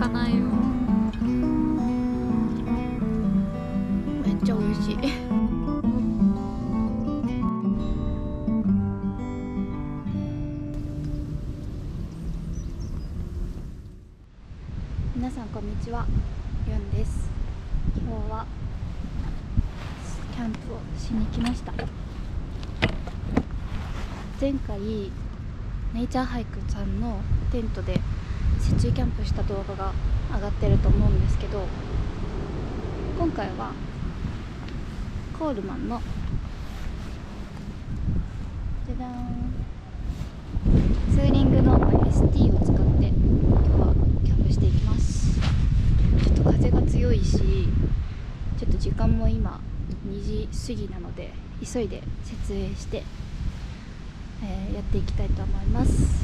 かないよ。めっちゃ美味しい。皆さんこんにちは、ユンです。今日はキャンプをしに来ました。前回ネイチャーハイクさんのテントで雪中キャンプした動画が上がってると思うんですけど、今回はコールマンのじゃじゃーんツーリングの ST を使って今日はキャンプしていきます。ちょっと風が強いし、ちょっと時間も今2時過ぎなので急いで設営して、やっていきたいと思います。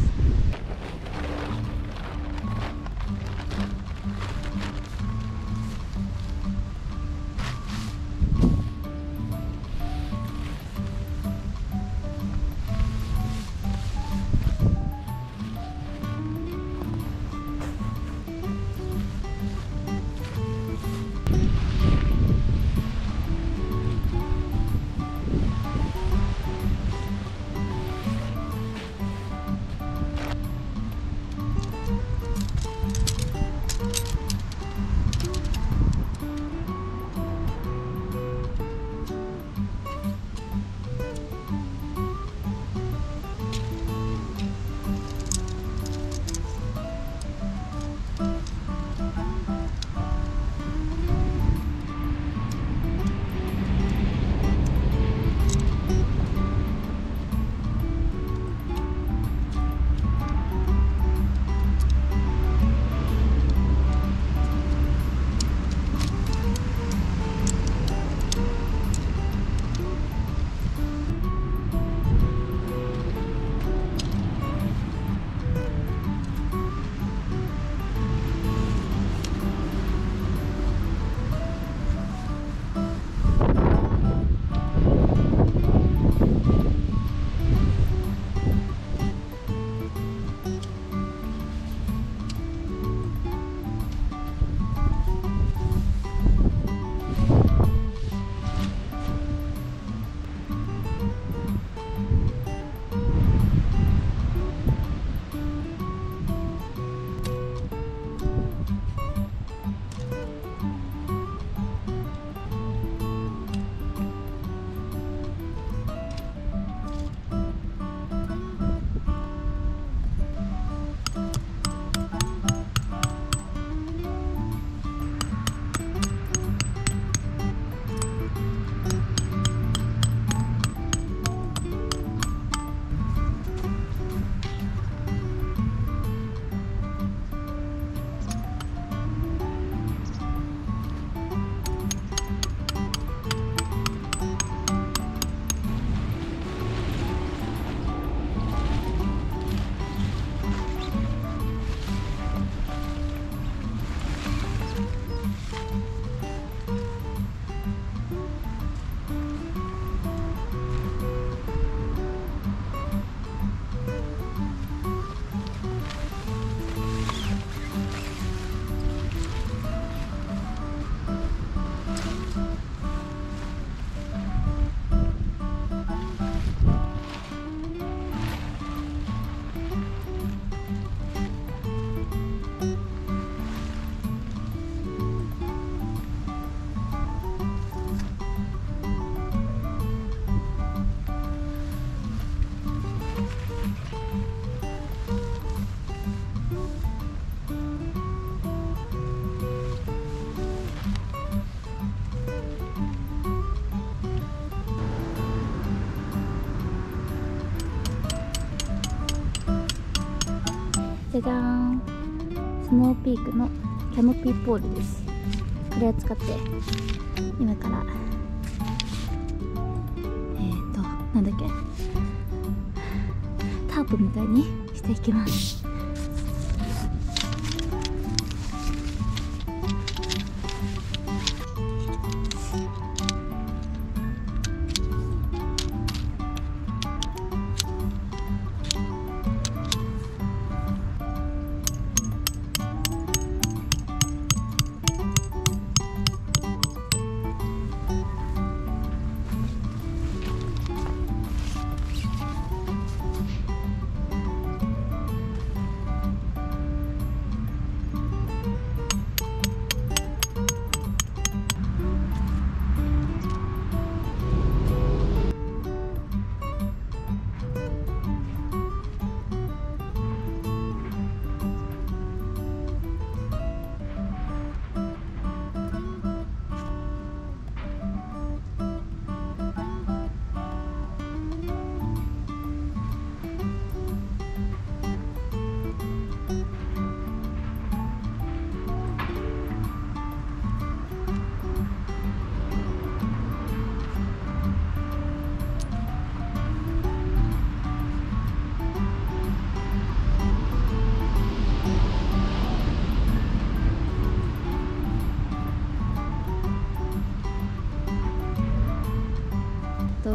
じゃじゃーん、スノーピークのキャノピーポールです。これを使って今からなんだっけ、タープみたいにしていきます。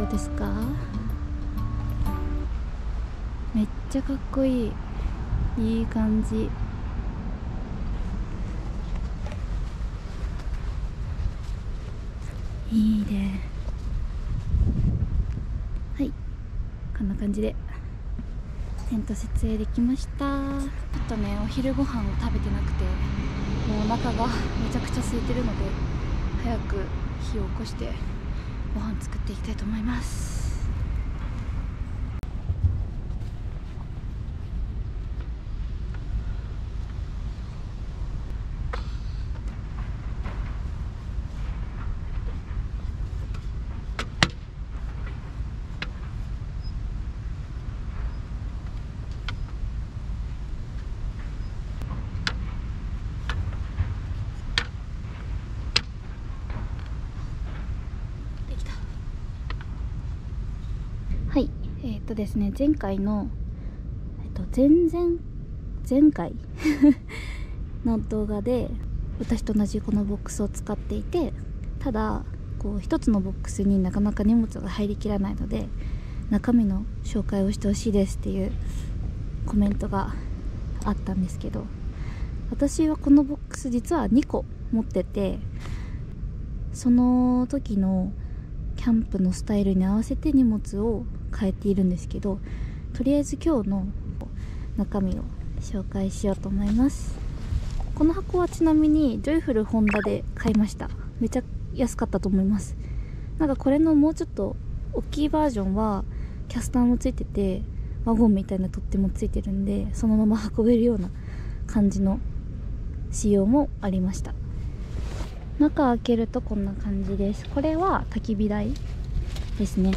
うですか？めっちゃかっこいい。いい感じ。いいね。はい、こんな感じでテント設営できました。ちょっとね、お昼ご飯を食べてなくて、もうお腹がめちゃくちゃ空いてるので、早く火を起こしてご飯作っていきたいと思います。できた。はい、ですね、前回の前回の動画で私と同じこのボックスを使っていて、ただこう一つのボックスになかなか荷物が入りきらないので中身の紹介をしてほしいですっていうコメントがあったんですけど、私はこのボックス実は2個持ってて、その時のキャンプのスタイルに合わせて荷物を変えているんですけど、とりあえず今日の中身を紹介しようと思います。この箱はちなみにジョイフルホンダで買いました。めちゃ安かったと思います。なんかこれのもうちょっと大きいバージョンはキャスターもついてて、ワゴンみたいな取っ手もついてるんで、そのまま運べるような感じの仕様もありました。中開けるとこんな感じです。これは焚き火台ですね。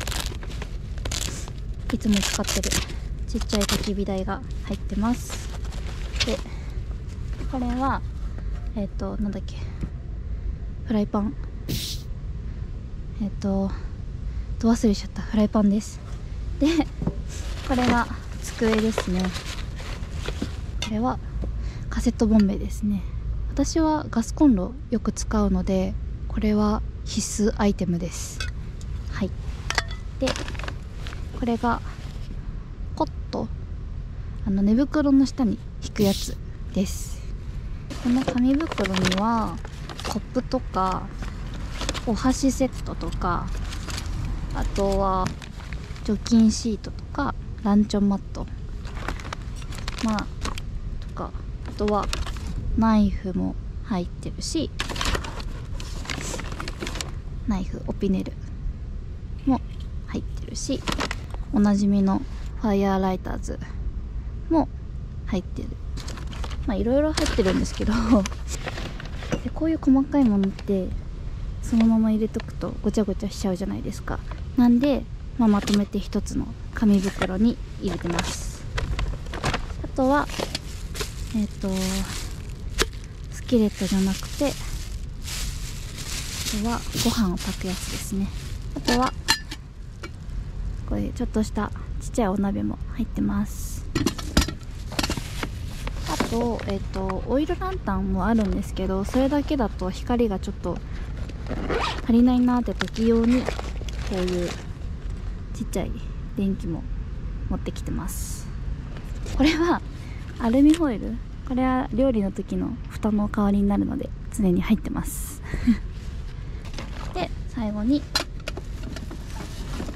いつも使ってるちっちゃい焚き火台が入ってます。でこれはなんだっけ、フライパン、ど忘れちゃった。フライパンです。でこれが机ですね。これはカセットボンベですね。私はガスコンロよく使うので、これは必須アイテムです。はい。でこれがコット、寝袋の下に引くやつです。この紙袋にはコップとかお箸セットとか、あとは除菌シートとかランチョンマット、とか、あとはナイフも入ってるし、ナイフオピネルも入ってるし、おなじみのファイヤーライターズも入ってる。いろいろ入ってるんですけどでこういう細かいものってそのまま入れとくとごちゃごちゃしちゃうじゃないですか。なんで、まとめて一つの紙袋に入れてます。あとはスキレットじゃなくて、あとはご飯を炊くやつですね。あとはこれちょっとしたちっちゃいお鍋も入ってます。あとオイルランタンもあるんですけど、それだけだと光がちょっと足りないなって時用にこういうちっちゃい電気も持ってきてます。これはアルミホイル、これは料理の時の蓋の代わりになるので常に入ってますで最後に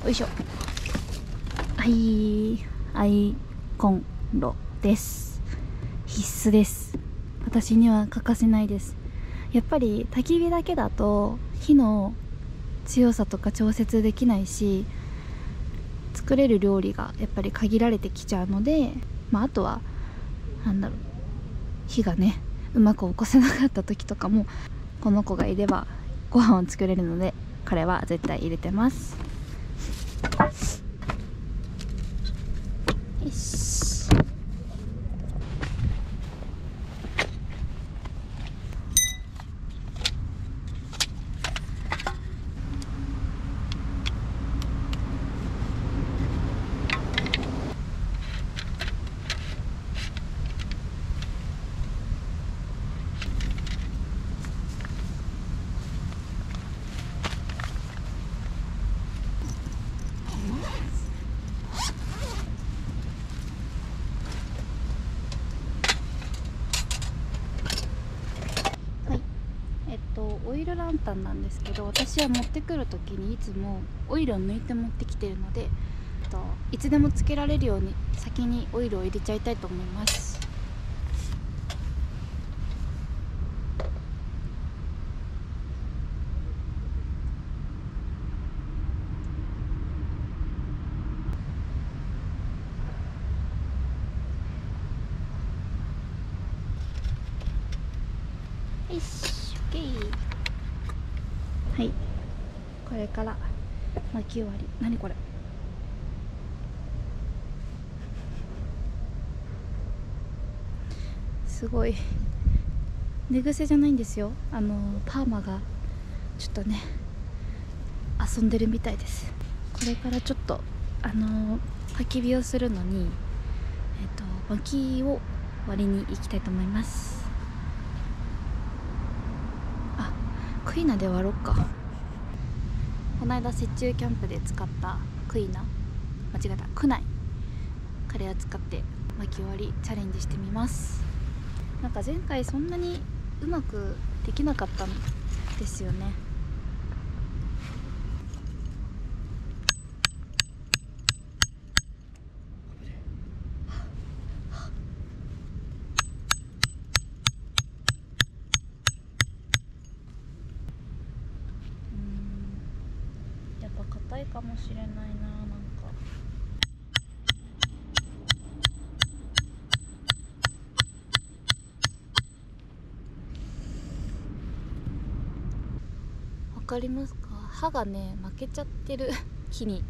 よいしょ、アイコンロです。必須です。私には欠かせないです。やっぱり焚き火だけだと火の強さとか調節できないし、作れる料理がやっぱり限られてきちゃうので、あとは火がねうまく起こせなかった時とかもこの子がいればご飯を作れるので、これは絶対入れてます。よし。簡単なんですけど、私は持ってくる時にいつもオイルを抜いて持ってきてるので、いつでもつけられるように先にオイルを入れちゃいたいと思います。よし、オッケー。はい、これから巻き終わり。何これ、すごい寝癖じゃないんですよ。パーマがちょっとね遊んでるみたいです。これからちょっと焚き火をするのに薪を割りに行きたいと思います。あ、クイナで割ろうか。この間雪中キャンプで使ったクイナ、間違えた、クナイ、これを使って薪割りチャレンジしてみます。なんか前回そんなにうまくできなかったんですよね。やっぱ硬いかもしれないな。なんかわかりますか？歯がね負けちゃってる木に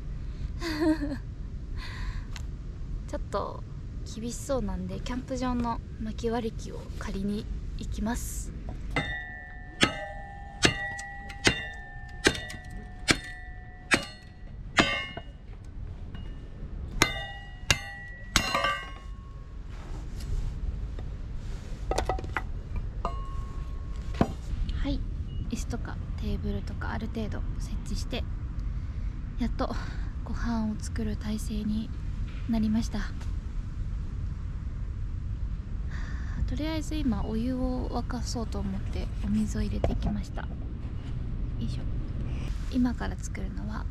ちょっと厳しそうなんで、キャンプ場の薪割り機を借りに行きます。はい、椅子とかテーブルとかある程度設置して、やっとご飯を作る体制になりました。とりあえず今お湯を沸かそうと思ってお水を入れてきました。よいしょ。今から作るのは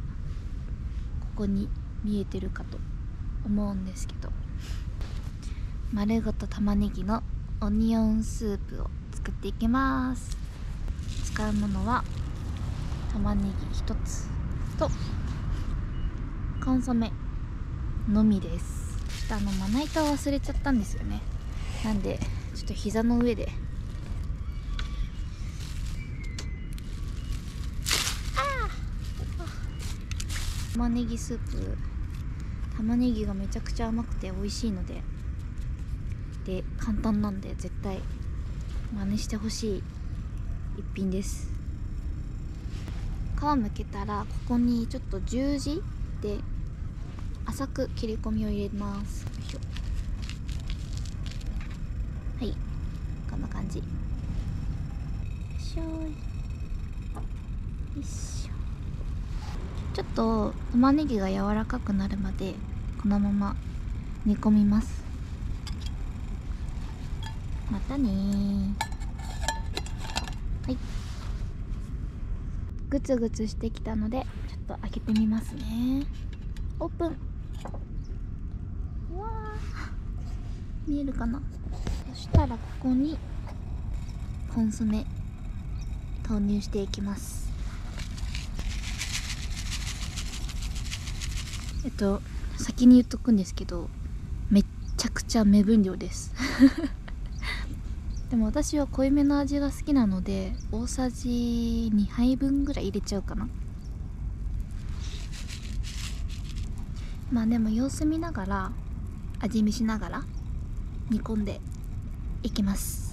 ここに見えてるかと思うんですけど、丸ごと玉ねぎのオニオンスープを作っていきます。使うものは玉ねぎ1つとコンソメのみです。ちょっとまな板を忘れちゃったんですよね。なんでちょっと膝の上で玉ねぎスープ、玉ねぎがめちゃくちゃ甘くて美味しいので、簡単なんで絶対真似してほしい一品です。皮むけたらここにちょっと十字で浅く切り込みを入れます。よいしょ。はい、こんな感じ。よいしょ。よいしょ。ちょっと玉ねぎが柔らかくなるまでこのまま煮込みます。またねー。はい、グツグツしてきたのでちょっと開けてみますね。オープン。うわー、見えるかな。そしたらここにコンソメ投入していきます。先に言っとくんですけど、めっちゃくちゃ目分量ですでも私は濃いめの味が好きなので大さじ2杯分ぐらい入れちゃうかな。まあでも様子見ながら味見しながら煮込んでいきます。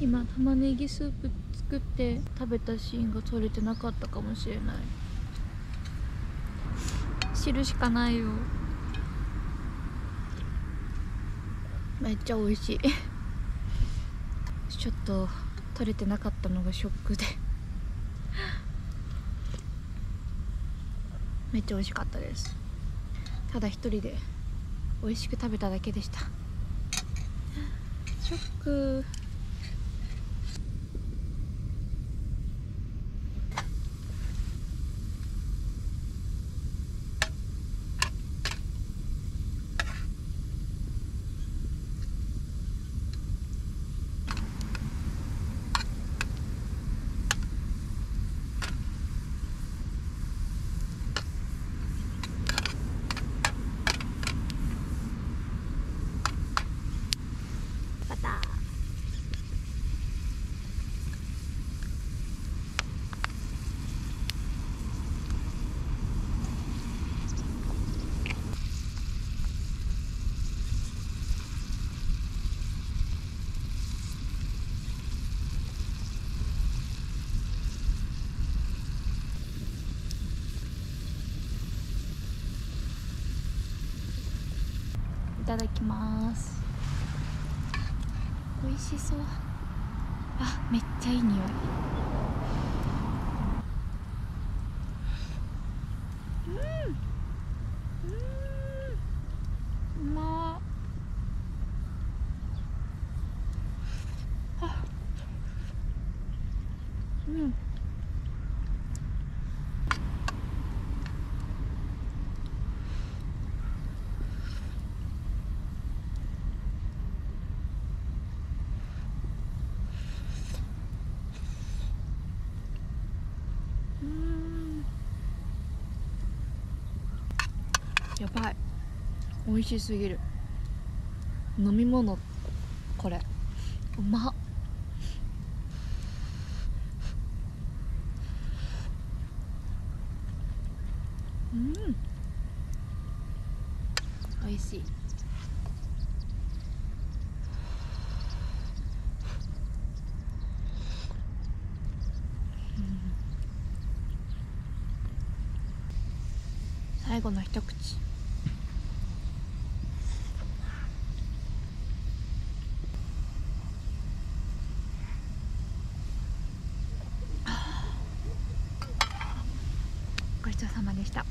今玉ねぎスープ作って食べたシーンが撮れてなかったかもしれない。汁しかないよ。めっちゃ美味しいちょっと撮れてなかったのがショックでめっちゃ美味しかったです。ただ一人で美味しく食べただけでした。ショック。バター。いただきます。美味しそう。あ、めっちゃいい匂い。うまー。あ、やばい、美味しすぎる。飲み物これうまっ。美味しい。最後の一口。ごちそうさまでした。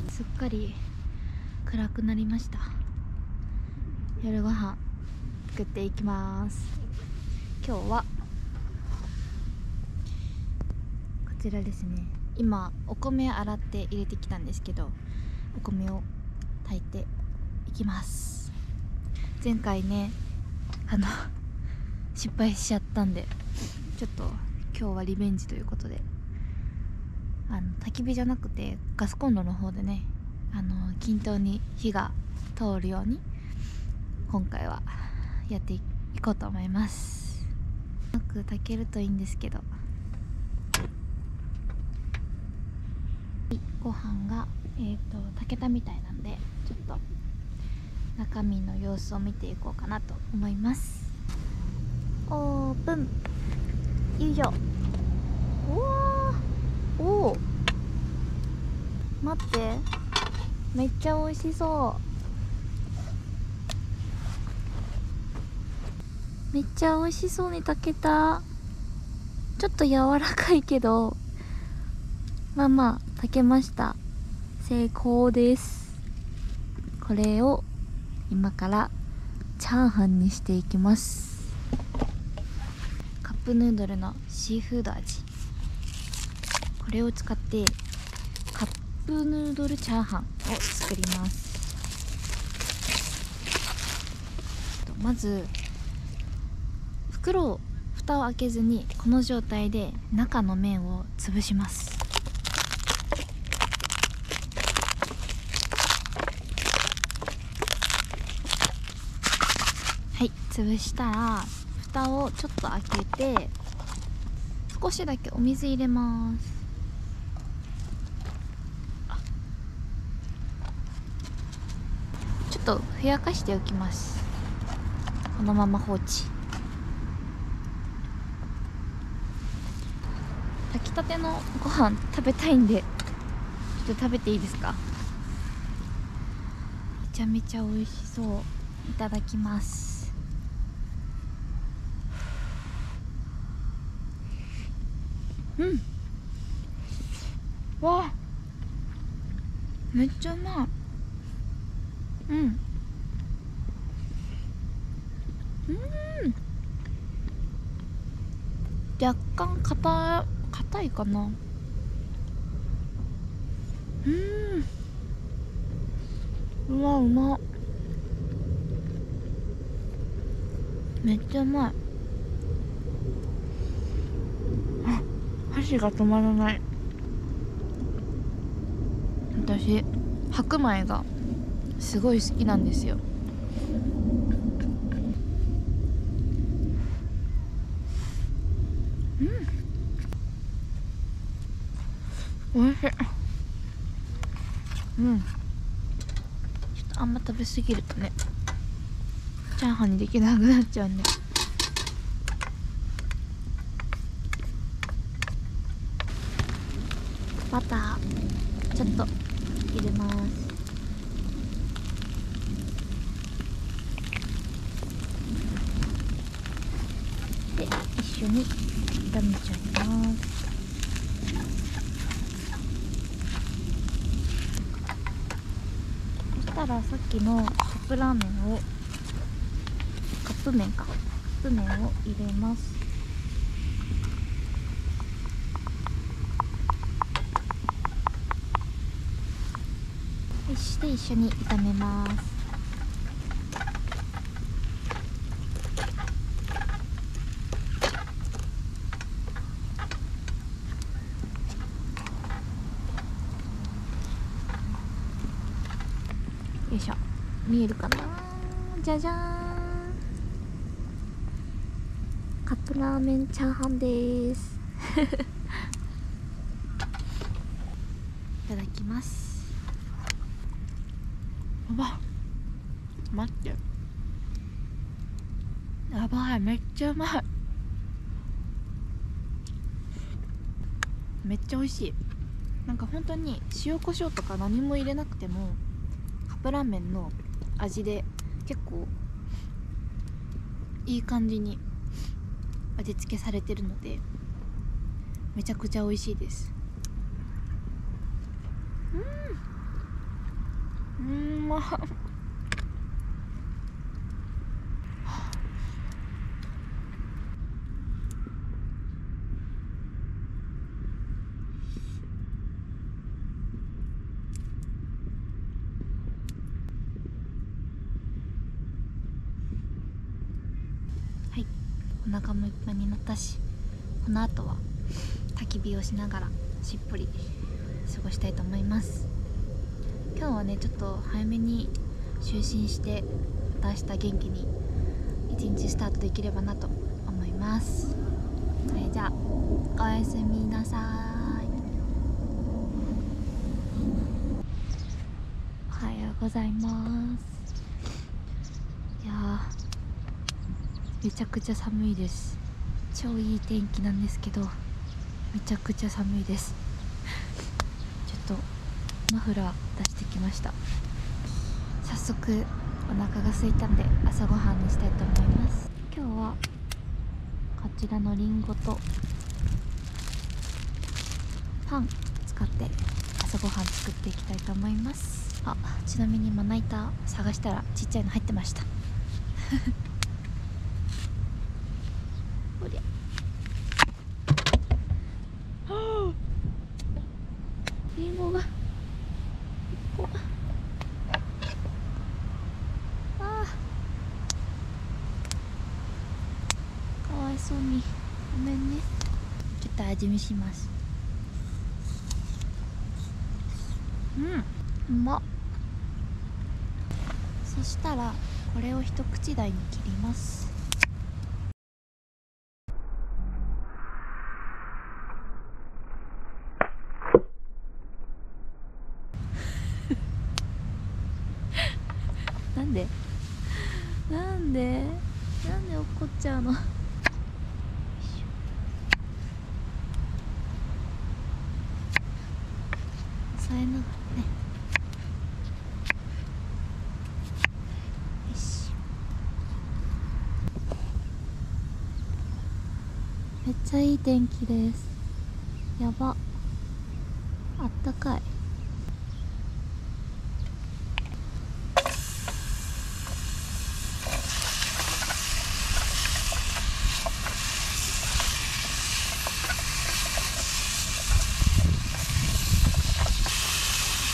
すっかり暗くなりました。夜ご飯作っていきます。今日はこちらですね。今お米洗って入れてきたんですけど、お米を炊いていきます。前回ね失敗しちゃったんで、ちょっと今日はリベンジということで、焚き火じゃなくてガスコンロの方でね、均等に火が通るように今回はやっていこうと思います。うまく炊けるといいんですけど。ご飯が炊けたみたいなんで、ちょっと中身の様子を見ていこうかなと思います。オープン。よいしょ。おお、待って、めっちゃ美味しそめっちゃ美味しそうに炊けた。ちょっと柔らかいけどまあまあ炊けました。成功です。これを今からチャーハンにしていきます。カップヌードルのシーフード味、これを使ってカップヌードルチャーハンを作ります。まず蓋を開けずにこの状態で中の麺を潰します。はい、潰したら蓋をちょっと開けて少しだけお水入れます。ちょっとふやかしておきます。このまま放置。炊きたてのご飯食べたいんでちょっと食べていいですか。めちゃめちゃ美味しそう。いただきます。わあ、めっちゃうまい。若干硬いかな。うまっ。めっちゃうまい。箸が止まらない。私白米がすごい好きなんですよ。おいしい。ちょっとあんま食べ過ぎるとねチャーハンにできなくなっちゃうんで。バターちょっと入れます。で一緒に炒めちゃいます。そしたらさっきのカップ麺を入れます。そして一緒に炒めます。よいしょ、見えるかな。じゃじゃーん、カップラーメンチャーハンですいただきます。やば、待って、やばい、めっちゃうまい。めっちゃ美味しい。なんか本当に塩コショウとか何も入れなくてもカップラーメンの味で結構いい感じに味付けされてるのでめちゃくちゃ美味しいです。まっ。はい、お腹もいっぱいになったし、この後は焚き火をしながらしっぽり過ごしたいと思います。今日はねちょっと早めに就寝してまた明日元気に一日スタートできればなと思います。それじゃあおやすみなさい。おはようございます。いやーめちゃくちゃ寒いです。超いい天気なんですけどめちゃくちゃ寒いです。ちょっとマフラー出してきました。早速お腹が空いたんで朝ごはんにしたいと思います。今日はこちらのりんごとパン使って朝ごはん作っていきたいと思います。あ、ちなみにまな板探したらちっちゃいの入ってましたおりゃりんごがかわいそうにごめんね。ちょっと味見します。うまっ。そしたらこれを一口大に切ります。なんで怒っちゃうの押さえながらね。よし。めっちゃいい天気です。やば、あったかい。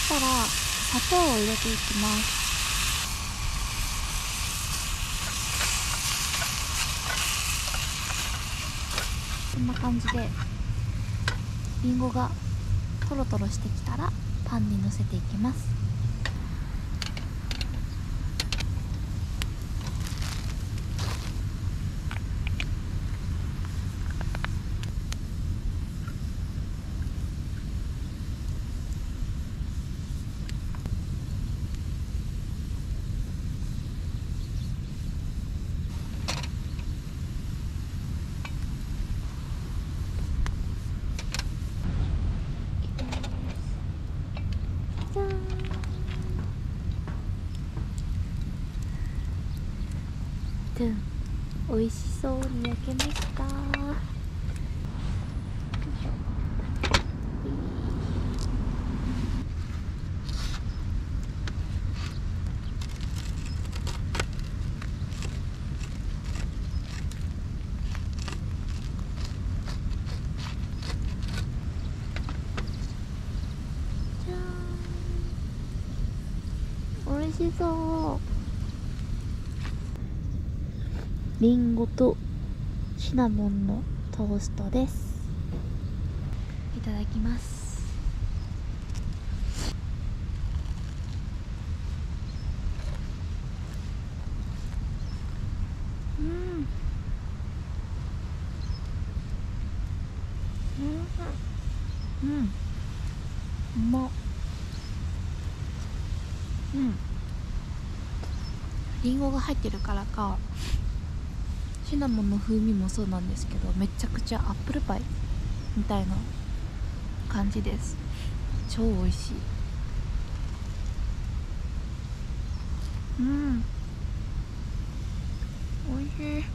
そしたら砂糖を入れていきます。こんな感じでりんごがトロトロしてきたらパンにのせていきます。じゃーん。美味しそうに焼けました。じゃーん、美味しそう。りんごとシナモンのトーストです。いただきます。うまっ。りんごが入ってるからかシナモンの風味もそうなんですけど、めちゃくちゃアップルパイみたいな感じです。超美味しい。美味しい。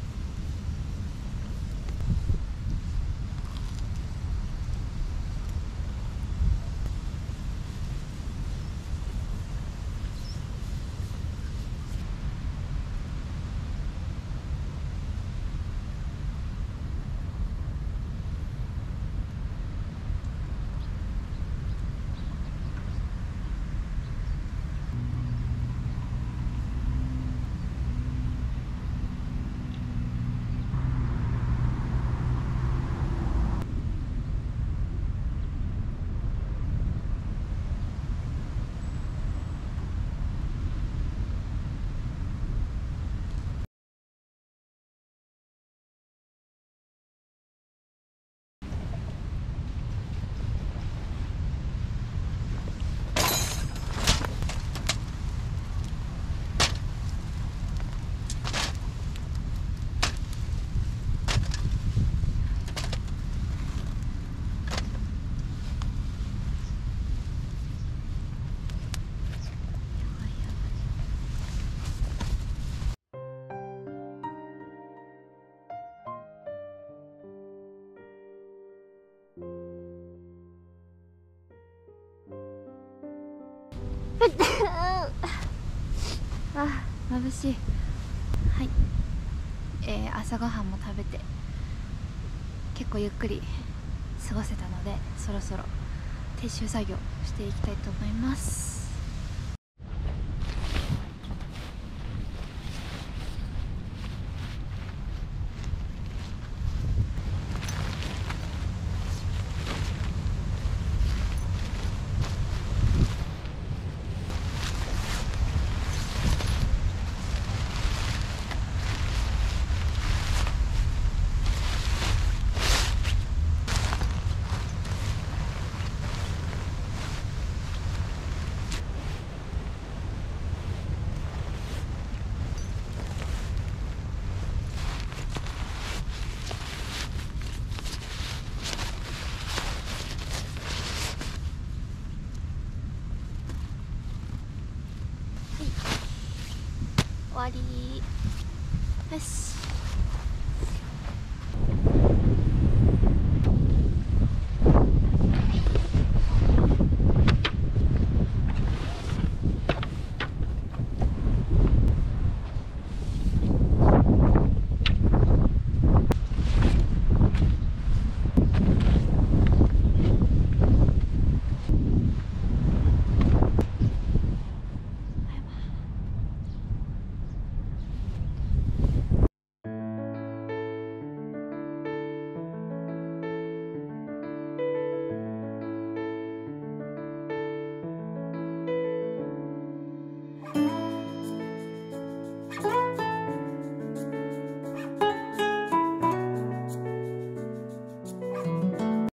あ、眩しい。はい、朝ごはんも食べて結構ゆっくり過ごせたので、そろそろ撤収作業していきたいと思います。終わり。よし。